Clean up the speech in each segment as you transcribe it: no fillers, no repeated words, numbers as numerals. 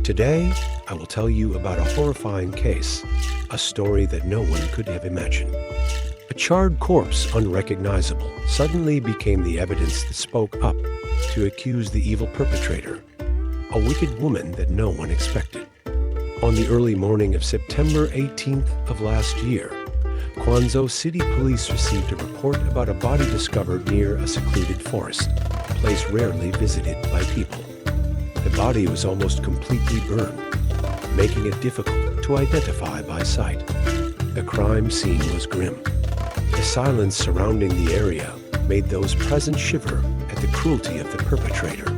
Today, I will tell you about a horrifying case, a story that no one could have imagined. A charred corpse, unrecognizable, suddenly became the evidence that spoke up to accuse the evil perpetrator, a wicked woman that no one expected. On the early morning of September 18th of last year, Guangzhou City Police received a report about a body discovered near a secluded forest, a place rarely visited by people. The body was almost completely burned, making it difficult to identify by sight. The crime scene was grim. The silence surrounding the area made those present shiver at the cruelty of the perpetrator.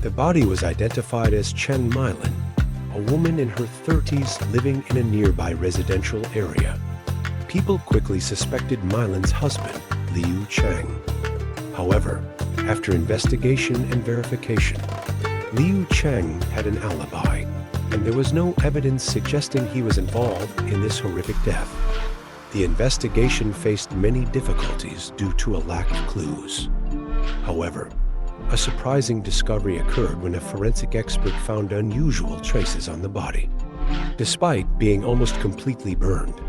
The body was identified as Chen Milin, a woman in her 30s living in a nearby residential area. People quickly suspected Milin's husband, Liu Chang. However, after investigation and verification, Liu Chang had an alibi, and there was no evidence suggesting he was involved in this horrific death. The investigation faced many difficulties due to a lack of clues. However, a surprising discovery occurred when a forensic expert found unusual traces on the body. Despite being almost completely burned,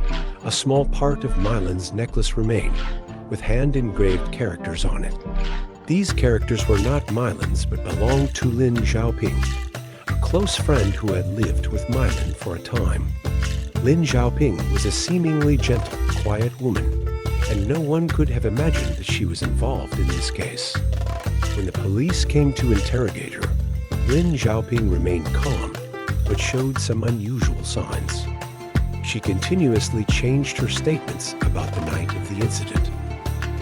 a small part of Milin's necklace remained, with hand-engraved characters on it. These characters were not Milin's, but belonged to Lin Xiaoping, a close friend who had lived with Milin for a time. Lin Xiaoping was a seemingly gentle, quiet woman, and no one could have imagined that she was involved in this case. When the police came to interrogate her, Lin Xiaoping remained calm, but showed some unusual signs. She continuously changed her statements about the night of the incident.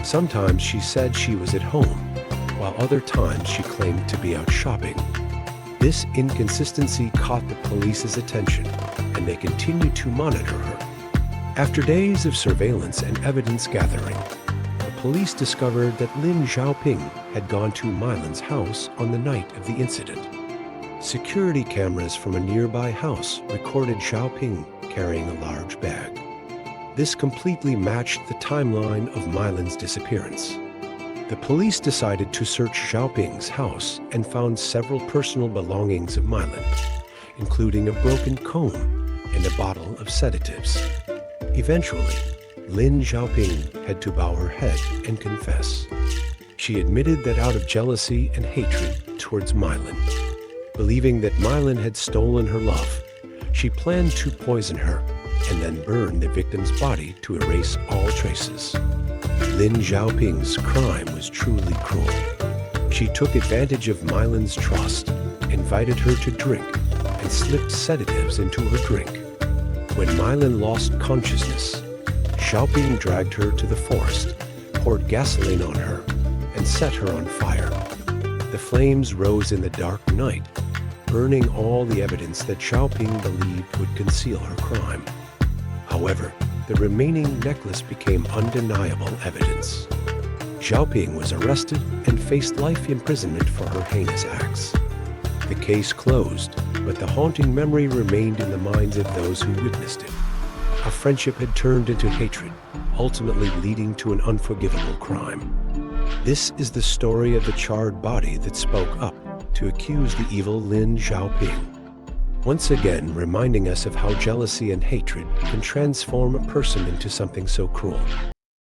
Sometimes she said she was at home, while other times she claimed to be out shopping. This inconsistency caught the police's attention, and they continued to monitor her. After days of surveillance and evidence gathering, the police discovered that Lin Xiaoping had gone to Milin's house on the night of the incident. Security cameras from a nearby house recorded Xiaoping carrying a large bag. This completely matched the timeline of Milin's disappearance. The police decided to search Xiaoping's house and found several personal belongings of Milin, including a broken comb and a bottle of sedatives. Eventually, Lin Xiaoping had to bow her head and confess. She admitted that out of jealousy and hatred towards Milin, believing that Milin had stolen her love, she planned to poison her and then burn the victim's body to erase all traces. Lin Xiaoping's crime was truly cruel. She took advantage of Milin's trust, invited her to drink, and slipped sedatives into her drink. When Milin lost consciousness, Xiaoping dragged her to the forest, poured gasoline on her, and set her on fire. The flames rose in the dark night, burning all the evidence that Xiaoping believed would conceal her crime. However, the remaining necklace became undeniable evidence. Xiaoping was arrested and faced life imprisonment for her heinous acts. The case closed, but the haunting memory remained in the minds of those who witnessed it. A friendship had turned into hatred, ultimately leading to an unforgivable crime. This is the story of the charred body that spoke up to accuse the evil Lin Xiaoping. Once again, reminding us of how jealousy and hatred can transform a person into something so cruel.